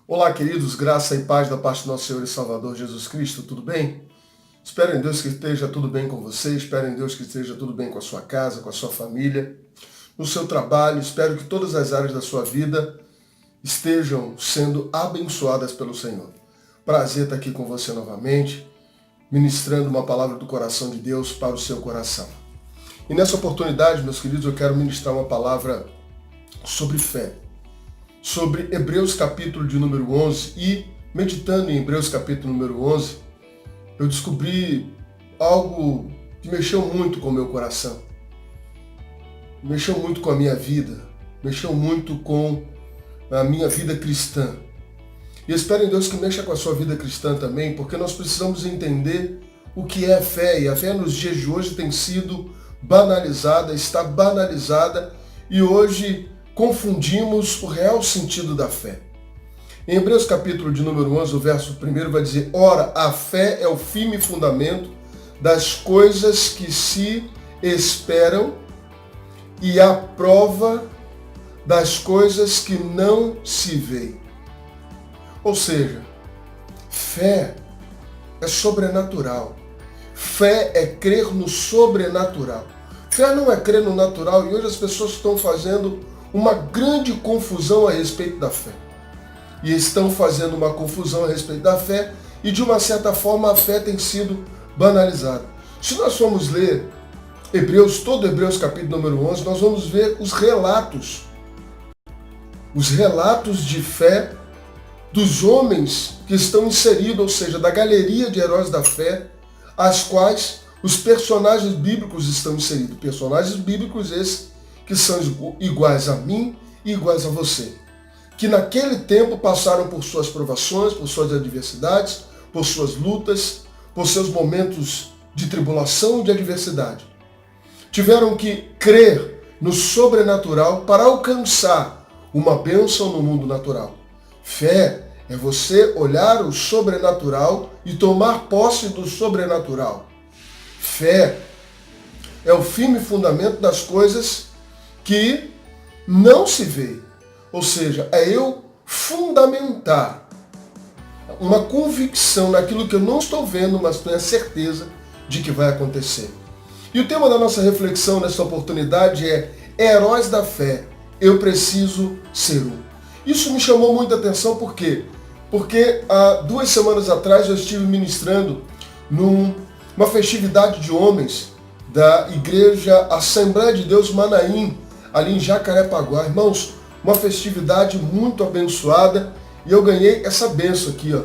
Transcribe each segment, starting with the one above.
Olá, queridos, graça e paz da parte do nosso Senhor e Salvador Jesus Cristo, tudo bem? Espero em Deus que esteja tudo bem com você, espero em Deus que esteja tudo bem com a sua casa, com a sua família, no seu trabalho, espero que todas as áreas da sua vida estejam sendo abençoadas pelo Senhor. Prazer estar aqui com você novamente, ministrando uma palavra do coração de Deus para o seu coração. E nessa oportunidade, meus queridos, eu quero ministrar uma palavra sobre fé. Sobre Hebreus capítulo de número 11 e meditando em Hebreus capítulo número 11, eu descobri algo que mexeu muito com o meu coração, mexeu muito com a minha vida, mexeu muito com a minha vida cristã. E eu espero em Deus que mexa com a sua vida cristã também, porque nós precisamos entender o que é fé, e a fé nos dias de hoje tem sido banalizada, está banalizada, e hoje confundimos o real sentido da fé. Em Hebreus capítulo de número 11, o verso 1 vai dizer: ora, a fé é o firme fundamento das coisas que se esperam e a prova das coisas que não se veem. Ou seja, fé é sobrenatural. Fé é crer no sobrenatural. Fé não é crer no natural, e hoje as pessoas estão fazendo uma grande confusão a respeito da fé. E estão fazendo uma confusão a respeito da fé, e de uma certa forma a fé tem sido banalizada. Se nós formos ler Hebreus, todo Hebreus capítulo número 11, nós vamos ver os relatos de fé dos homens que estão inseridos, ou seja, da galeria de heróis da fé, as quais os personagens bíblicos estão inseridos. Personagens bíblicos esses que são iguais a mim e iguais a você, que naquele tempo passaram por suas provações, por suas adversidades, por suas lutas, por seus momentos de tribulação e de adversidade. Tiveram que crer no sobrenatural para alcançar uma bênção no mundo natural. Fé é você olhar o sobrenatural e tomar posse do sobrenatural. Fé é o firme fundamento das coisas que não se vê. Ou seja, é eu fundamentar uma convicção naquilo que eu não estou vendo, mas tenho a certeza de que vai acontecer. E o tema da nossa reflexão nessa oportunidade é heróis da fé, eu preciso ser um. Isso me chamou muita atenção, por quê? Porque há 2 semanas atrás eu estive ministrando numa festividade de homens da Igreja Assembleia de Deus Manaim, ali em Jacarepaguá. Irmãos, uma festividade muito abençoada, e eu ganhei essa benção aqui, ó,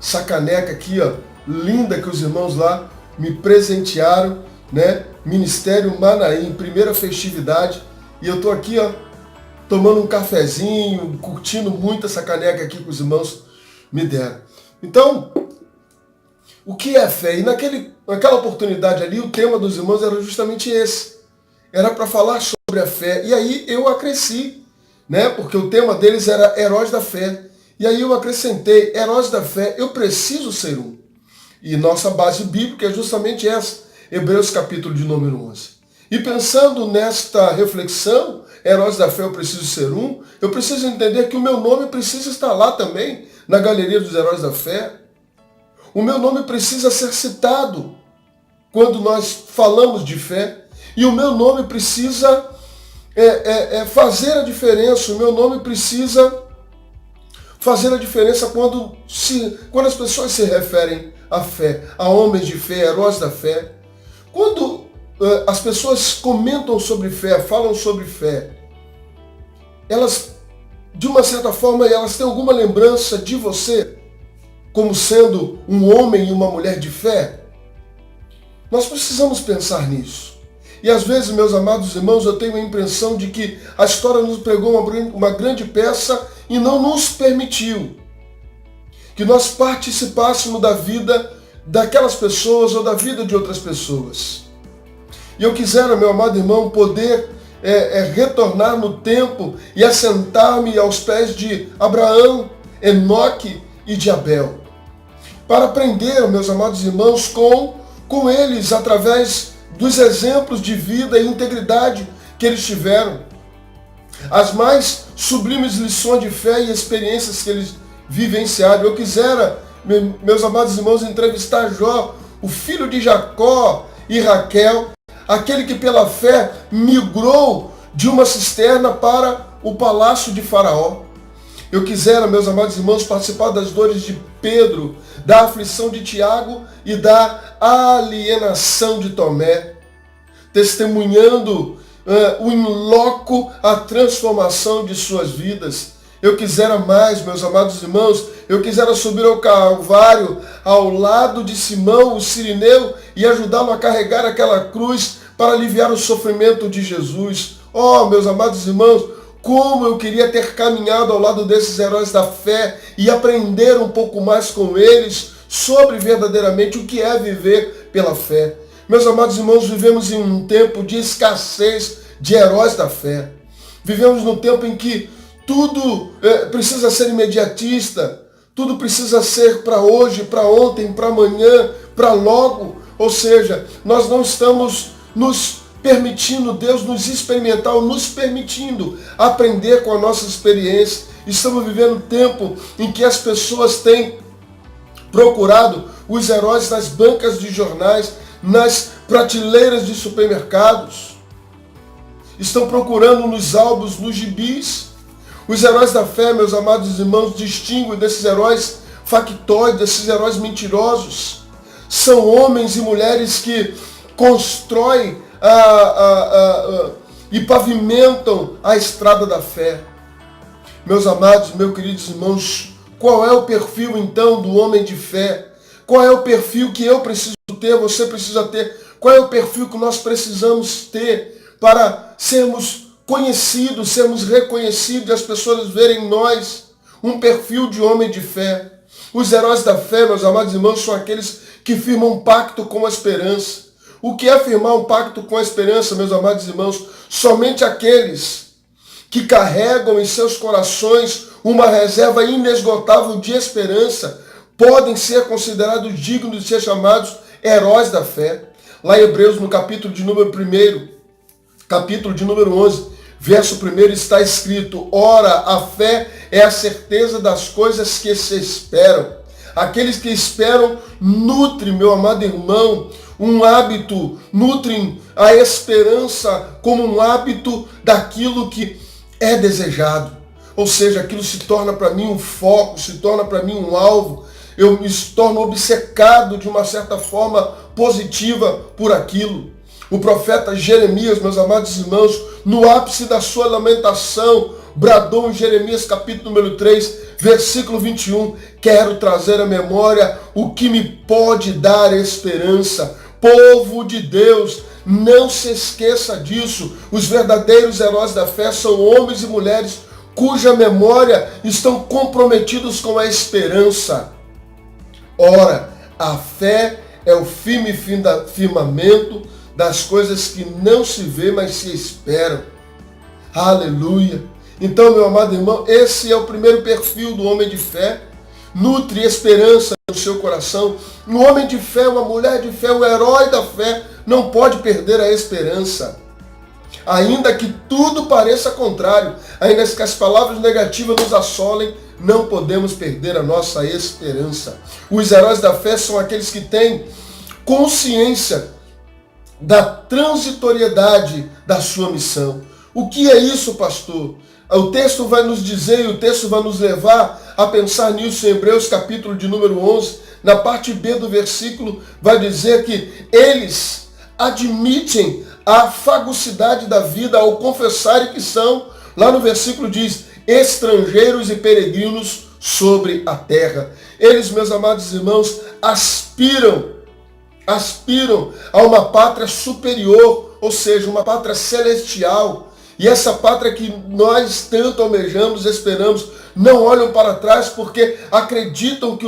essa caneca aqui, ó, linda, que os irmãos lá me presentearam, né? Ministério Manaim, primeira festividade, e eu tô aqui, ó, tomando um cafezinho, curtindo muito essa caneca aqui que os irmãos me deram. Então, o que é fé? E naquela oportunidade ali, o tema dos irmãos era justamente esse. Era para falar sobre a fé. E aí eu acresci, né? Porque o tema deles era heróis da fé. E aí eu acrescentei, heróis da fé, eu preciso ser um. E nossa base bíblica é justamente essa, Hebreus capítulo de número 11. E pensando nesta reflexão, heróis da fé, eu preciso ser um, eu preciso entender que o meu nome precisa estar lá também, na galeria dos heróis da fé. O meu nome precisa ser citado quando nós falamos de fé. E o meu nome precisa fazer a diferença. O meu nome precisa fazer a diferença quando as pessoas se referem à fé, a homens de fé, heróis da fé. Quando as pessoas comentam sobre fé, falam sobre fé, elas, de uma certa forma, elas têm alguma lembrança de você como sendo um homem e uma mulher de fé? Nós precisamos pensar nisso. E às vezes, meus amados irmãos, eu tenho a impressão de que a história nos pregou uma grande peça e não nos permitiu que nós participássemos da vida daquelas pessoas ou da vida de outras pessoas. E eu quisera, meu amado irmão, poder retornar no tempo e assentar-me aos pés de Abraão, Enoque e de Abel, para aprender, meus amados irmãos, com eles, através dos exemplos de vida e integridade que eles tiveram. As mais sublimes lições de fé e experiências vivenciado. Eu quisera, meus amados irmãos, entrevistar Jó, o filho de Jacó e Raquel, aquele que pela fé migrou de uma cisterna para o palácio de Faraó. Eu quisera, meus amados irmãos, participar das dores de Pedro, da aflição de Tiago e da alienação de Tomé, testemunhando o in loco a transformação de suas vidas. Eu quisera mais, meus amados irmãos, eu quisera subir ao Calvário ao lado de Simão, o Cirineu, e ajudá-lo a carregar aquela cruz para aliviar o sofrimento de Jesus. Oh, meus amados irmãos, como eu queria ter caminhado ao lado desses heróis da fé e aprender um pouco mais com eles sobre verdadeiramente o que é viver pela fé. Meus amados irmãos, vivemos em um tempo de escassez de heróis da fé. Vivemos num tempo em que tudo precisa ser imediatista, tudo precisa ser para hoje, para ontem, para amanhã, para logo. Ou seja, nós não estamos nos permitindo Deus nos experimentar, ou nos permitindo aprender com a nossa experiência. Estamos vivendo um tempo em que as pessoas têm procurado os heróis nas bancas de jornais, nas prateleiras de supermercados. Estão procurando nos álbuns, nos gibis. Os heróis da fé, meus amados irmãos, distinguem desses heróis factóides, desses heróis mentirosos. São homens e mulheres que constroem e pavimentam a estrada da fé. Meus amados, meus queridos irmãos, qual é o perfil então do homem de fé? Qual é o perfil que eu preciso ter, você precisa ter? Qual é o perfil que nós precisamos ter para sermos conhecidos, sermos reconhecidos e as pessoas verem em nós um perfil de homem de fé? Os heróis da fé, meus amados irmãos, são aqueles que firmam um pacto com a esperança. O que é firmar um pacto com a esperança, meus amados irmãos? Somente aqueles que carregam em seus corações uma reserva inesgotável de esperança podem ser considerados dignos de ser chamados heróis da fé. Lá em Hebreus, no capítulo de número 1, capítulo de número 11, verso 1, está escrito: ora, a fé é a certeza das coisas que se esperam. Aqueles que esperam nutrem, meu amado irmão, um hábito, nutrem a esperança como um hábito daquilo que é desejado. Ou seja, aquilo se torna para mim um foco, se torna para mim um alvo. Eu me torno obcecado de uma certa forma positiva por aquilo. O profeta Jeremias, meus amados irmãos, no ápice da sua lamentação, bradou em Jeremias capítulo número 3, versículo 21, quero trazer à memória o que me pode dar esperança. Povo de Deus, não se esqueça disso. Os verdadeiros heróis da fé são homens e mulheres cuja memória estão comprometidos com a esperança. Ora, a fé é o firme firmamento das coisas que não se vê, mas se esperam. Aleluia! Então, meu amado irmão, esse é o primeiro perfil do homem de fé. Nutre esperança no seu coração. Um homem de fé, uma mulher de fé, o herói da fé não pode perder a esperança. Ainda que tudo pareça contrário, ainda que as palavras negativas nos assolem, não podemos perder a nossa esperança. Os heróis da fé são aqueles que têm consciência da transitoriedade da sua missão. O que é isso, pastor? O texto vai nos dizer, e o texto vai nos levar a pensar nisso em Hebreus capítulo de número 11, na parte B do versículo, vai dizer que eles admitem a fagucidade da vida ao confessarem que são, lá no versículo diz, estrangeiros e peregrinos sobre a terra. Eles, meus amados irmãos, aspiram a uma pátria superior, ou seja, uma pátria celestial. E essa pátria que nós tanto almejamos, esperamos, não olham para trás porque acreditam que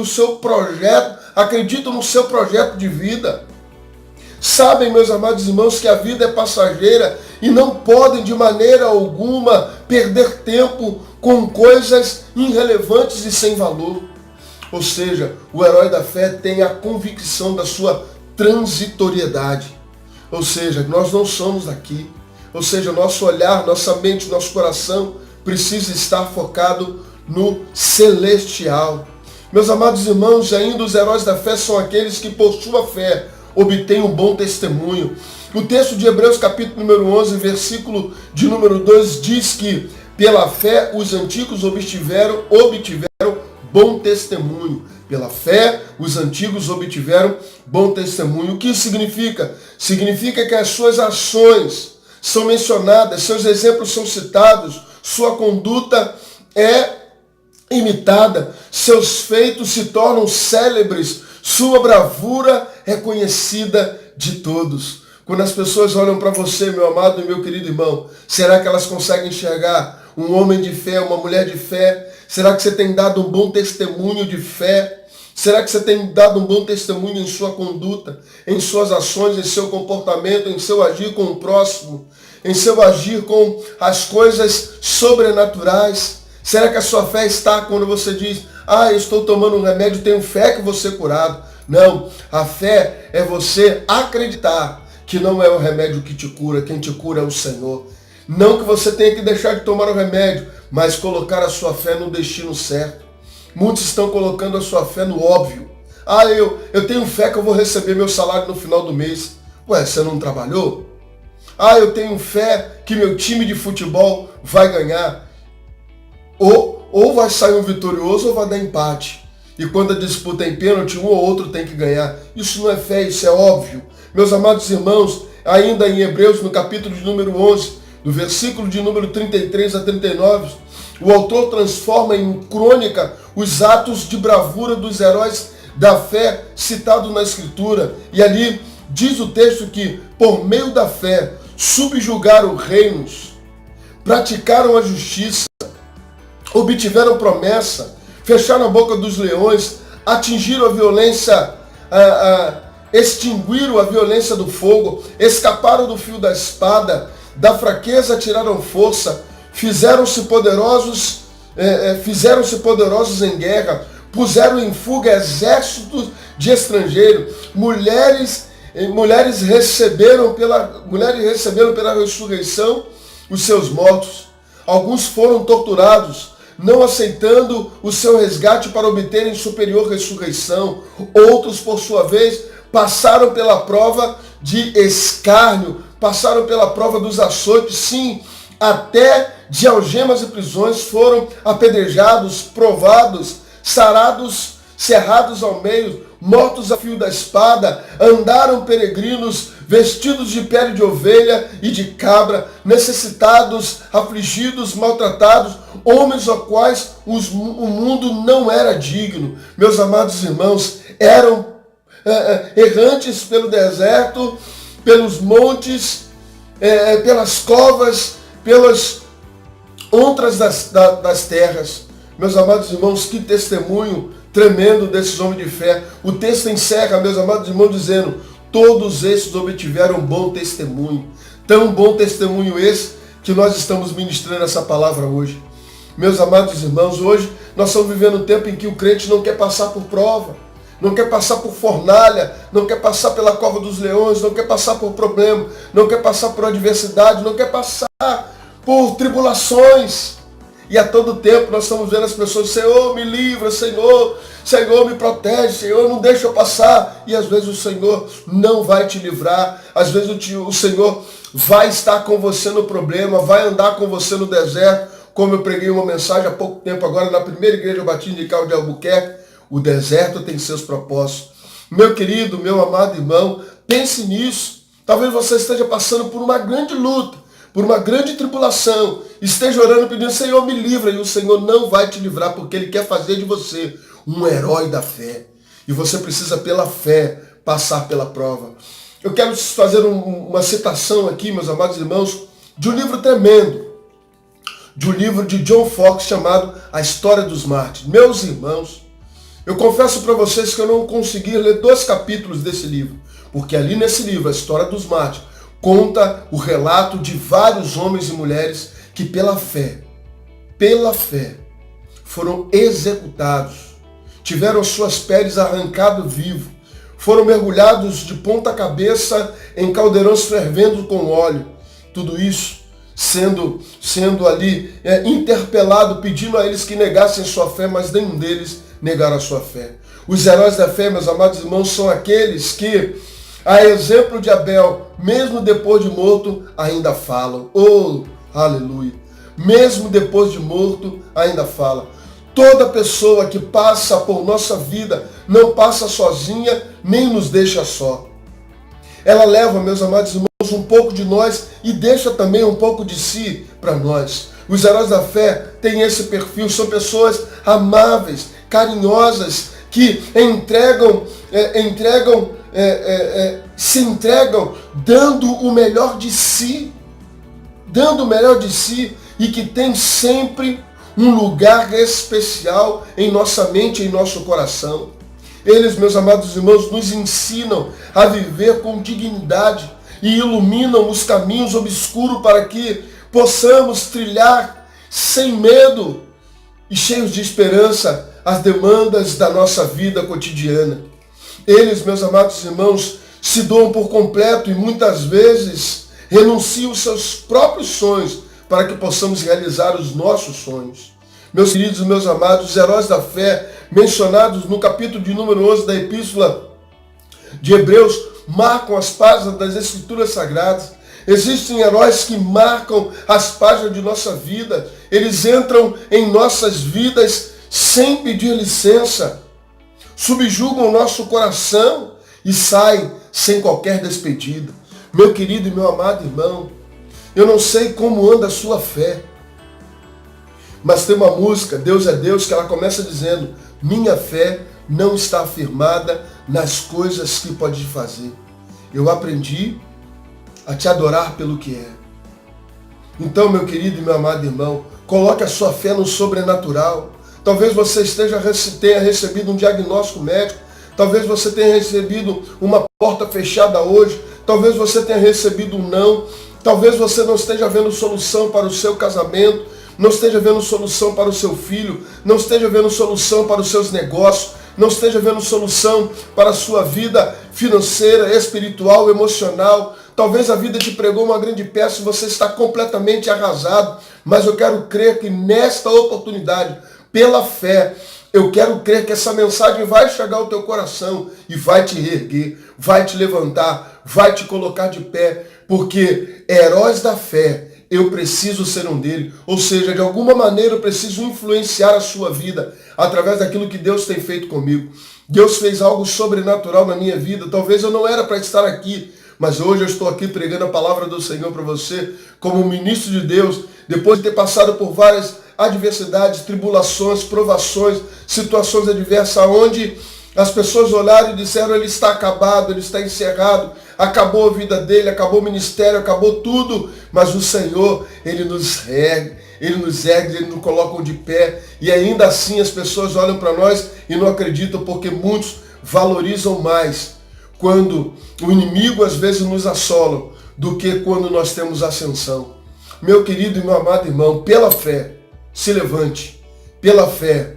acreditam no seu projeto de vida. Sabem, meus amados irmãos, que a vida é passageira e não podem de maneira alguma perder tempo com coisas irrelevantes e sem valor. Ou seja, o herói da fé tem a convicção da sua transitoriedade. Ou seja, nós não somos daqui. Ou seja, nosso olhar, nossa mente, nosso coração precisa estar focado no celestial. Meus amados irmãos, ainda os heróis da fé são aqueles que por sua fé obtêm um bom testemunho. O texto de Hebreus capítulo número 11, versículo de número 2 diz que pela fé os antigos obtiveram bom testemunho. Pela fé os antigos obtiveram bom testemunho. O que isso significa? Significa que as suas ações são mencionadas, seus exemplos são citados, sua conduta é imitada, seus feitos se tornam célebres, sua bravura é conhecida de todos. Quando as pessoas olham para você, meu amado e meu querido irmão, será que elas conseguem enxergar um homem de fé, uma mulher de fé? Será que você tem dado um bom testemunho de fé? Será que você tem dado um bom testemunho em sua conduta, em suas ações, em seu comportamento, em seu agir com o próximo, em seu agir com as coisas sobrenaturais? Será que a sua fé está quando você diz, eu estou tomando um remédio, tenho fé que vou ser curado? Não, a fé é você acreditar que não é o remédio que te cura, quem te cura é o Senhor. Não que você tenha que deixar de tomar o remédio, mas colocar a sua fé no destino certo. Muitos estão colocando a sua fé no óbvio. Eu tenho fé que eu vou receber meu salário no final do mês. Ué, você não trabalhou? Eu tenho fé que meu time de futebol vai ganhar. Ou vai sair um vitorioso ou vai dar empate. E quando a disputa é em pênalti, um ou outro tem que ganhar. Isso não é fé, isso é óbvio. Meus amados irmãos, ainda em Hebreus, no capítulo de número 11, do versículo de número 33 a 39, o autor transforma em crônica os atos de bravura dos heróis da fé citados na Escritura. E ali diz o texto que, por meio da fé, subjugaram reinos, praticaram a justiça, obtiveram promessa, fecharam a boca dos leões, atingiram a violência, extinguiram a violência do fogo, escaparam do fio da espada, da fraqueza tiraram força, fizeram-se poderosos em guerra, puseram em fuga exércitos de estrangeiros, mulheres receberam pela ressurreição os seus mortos. Alguns foram torturados, não aceitando o seu resgate para obterem superior ressurreição. Outros, por sua vez, passaram pela prova de escárnio, passaram pela prova dos açoites, sim, até de algemas e prisões, foram apedrejados, provados, sarados, cerrados ao meio, mortos a fio da espada, andaram peregrinos, vestidos de pele de ovelha e de cabra, necessitados, afligidos, maltratados, homens aos quais o mundo não era digno. Meus amados irmãos, eram errantes pelo deserto, pelos montes, pelas covas, pelas ontras das terras. Meus amados irmãos, que testemunho tremendo desses homens de fé. O texto encerra, meus amados irmãos, dizendo: todos esses obtiveram bom testemunho. Tão bom testemunho esse que nós estamos ministrando essa palavra hoje. Meus amados irmãos, hoje nós estamos vivendo um tempo em que o crente não quer passar por prova, não quer passar por fornalha, não quer passar pela cova dos leões, não quer passar por problema, não quer passar por adversidade, não quer passar por tribulações. E a todo tempo nós estamos vendo as pessoas: Senhor, me livra, Senhor, me protege, Senhor, não deixa eu passar. E às vezes o Senhor não vai te livrar, às vezes o Senhor vai estar com você no problema, vai andar com você no deserto, como eu preguei uma mensagem há pouco tempo agora na primeira igreja batista de Calde de Albuquerque. O deserto tem seus propósitos. Meu querido, meu amado irmão, pense nisso. Talvez você esteja passando por uma grande luta, por uma grande tribulação, esteja orando pedindo: Senhor, me livra, e o Senhor não vai te livrar, porque Ele quer fazer de você um herói da fé, e você precisa pela fé passar pela prova. Eu quero fazer uma citação aqui, meus amados irmãos, de um livro tremendo, de um livro de John Fox chamado A História dos Mártires. Meus irmãos, eu confesso para vocês que eu não consegui ler 2 capítulos desse livro, porque ali nesse livro, A História dos Mártires, conta o relato de vários homens e mulheres que pela fé, foram executados, tiveram suas peles arrancadas vivo, foram mergulhados de ponta cabeça em caldeirões fervendo com óleo. Tudo isso sendo ali interpelado, pedindo a eles que negassem sua fé, mas nenhum deles negaram a sua fé. Os heróis da fé, meus amados irmãos, são aqueles que, a exemplo de Abel, mesmo depois de morto, ainda falam. Oh, aleluia! Mesmo depois de morto, ainda fala. Toda pessoa que passa por nossa vida não passa sozinha, nem nos deixa só. Ela leva, meus amados irmãos, um pouco de nós e deixa também um pouco de si para nós. Os heróis da fé têm esse perfil, são pessoas amáveis, carinhosas, que se entregam dando o melhor de si, e que tem sempre um lugar especial em nossa mente, em nosso coração. Eles, meus amados irmãos, nos ensinam a viver com dignidade e iluminam os caminhos obscuros para que possamos trilhar sem medo e cheios de esperança as demandas da nossa vida cotidiana. Eles, meus amados irmãos, se doam por completo e muitas vezes renunciam aos seus próprios sonhos para que possamos realizar os nossos sonhos. Meus queridos e meus amados, os heróis da fé, mencionados no capítulo de número 11 da Epístola de Hebreus, marcam as páginas das Escrituras Sagradas. Existem heróis que marcam as páginas de nossa vida. Eles entram em nossas vidas sem pedir licença, subjugam o nosso coração e saem sem qualquer despedida. Meu querido e meu amado irmão, eu não sei como anda a sua fé, mas tem uma música, Deus é Deus, que ela começa dizendo: minha fé não está afirmada nas coisas que pode fazer. Eu aprendi a te adorar pelo que é. Então, meu querido e meu amado irmão, coloque a sua fé no sobrenatural. Talvez você tenha recebido um diagnóstico médico, talvez você tenha recebido uma porta fechada hoje, talvez você tenha recebido um não, talvez você não esteja vendo solução para o seu casamento, não esteja vendo solução para o seu filho, não esteja vendo solução para os seus negócios, não esteja vendo solução para a sua vida financeira, espiritual, emocional. Talvez a vida te pregou uma grande peça e você está completamente arrasado, mas eu quero crer que nesta oportunidade, pela fé, eu quero crer que essa mensagem vai chegar ao teu coração e vai te reerguer, vai te levantar, vai te colocar de pé, porque heróis da fé, eu preciso ser um dele. Ou seja, de alguma maneira eu preciso influenciar a sua vida através daquilo que Deus tem feito comigo. Deus fez algo sobrenatural na minha vida. Talvez eu não era para estar aqui, mas hoje eu estou aqui pregando a palavra do Senhor para você, como ministro de Deus, depois de ter passado por várias adversidades, tribulações, provações, situações adversas, onde as pessoas olharam e disseram: ele está acabado, ele está encerrado, acabou a vida dele, acabou o ministério, acabou tudo. Mas o Senhor, ele nos ergue, ele nos coloca de pé. E ainda assim as pessoas olham para nós e não acreditam, porque muitos valorizam mais quando o inimigo às vezes nos assola do que quando nós temos ascensão. Meu querido e meu amado irmão, pela fé, se levante, pela fé,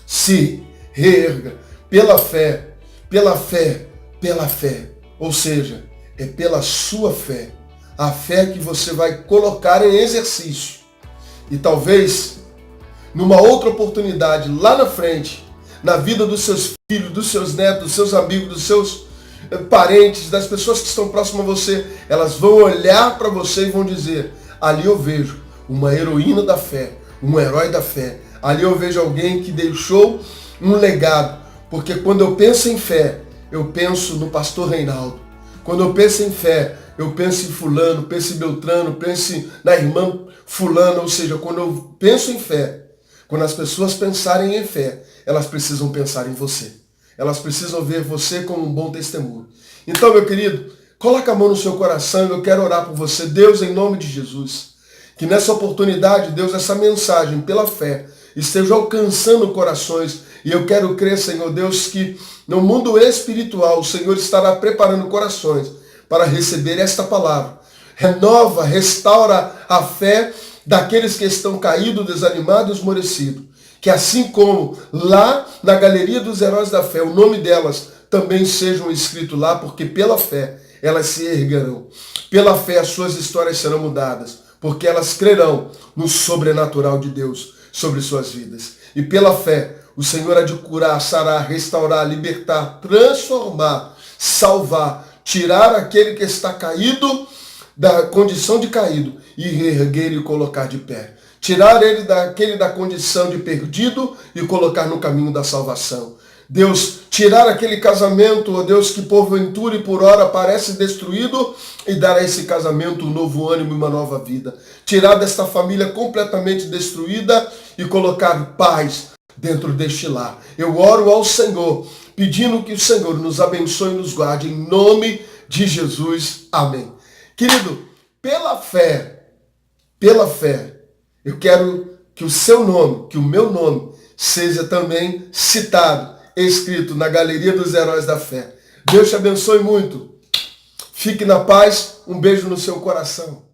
se reerga, pela fé, pela fé, pela fé. Ou seja, é pela sua fé, a fé que você vai colocar em exercício. E talvez, numa outra oportunidade, lá na frente, na vida dos seus filhos, dos seus netos, dos seus amigos, dos seus parentes, das pessoas que estão próximas a você, elas vão olhar para você e vão dizer: ali eu vejo uma heroína da fé, um herói da fé. Ali eu vejo alguém que deixou um legado. Porque quando eu penso em fé, eu penso no pastor Reinaldo. Quando eu penso em fé, eu penso em fulano, penso em Beltrano, penso na irmã fulana. Ou seja, quando eu penso em fé, quando as pessoas pensarem em fé, elas precisam pensar em você. Elas precisam ver você como um bom testemunho. Então, meu querido, coloca a mão no seu coração e eu quero orar por você. Deus, em nome de Jesus, que nessa oportunidade, Deus, essa mensagem pela fé esteja alcançando corações. E eu quero crer, Senhor Deus, que no mundo espiritual o Senhor estará preparando corações para receber esta palavra. Renova, restaura a fé daqueles que estão caídos, desanimados, esmorecidos. Que assim como lá na galeria dos heróis da fé, o nome delas também sejam escritos lá, porque pela fé elas se erguerão. Pela fé as suas histórias serão mudadas. porque elas crerão no sobrenatural de Deus sobre suas vidas. E pela fé, o Senhor há de curar, sarar, restaurar, libertar, transformar, salvar, tirar aquele que está caído da condição de caído e reerguer e colocar de pé. Tirar ele daquele da condição de perdido e colocar no caminho da salvação. Deus, tirar aquele casamento, ó Deus, que porventura e por hora parece destruído e dar a esse casamento um novo ânimo e uma nova vida. Tirar desta família completamente destruída e colocar paz dentro deste lar. Eu oro ao Senhor, pedindo que o Senhor nos abençoe e nos guarde em nome de Jesus. Amém. Querido, pela fé, eu quero que o seu nome, que o meu nome, seja também citado, escrito na galeria dos heróis da fé. Deus te abençoe muito. Fique na paz. Um beijo no seu coração.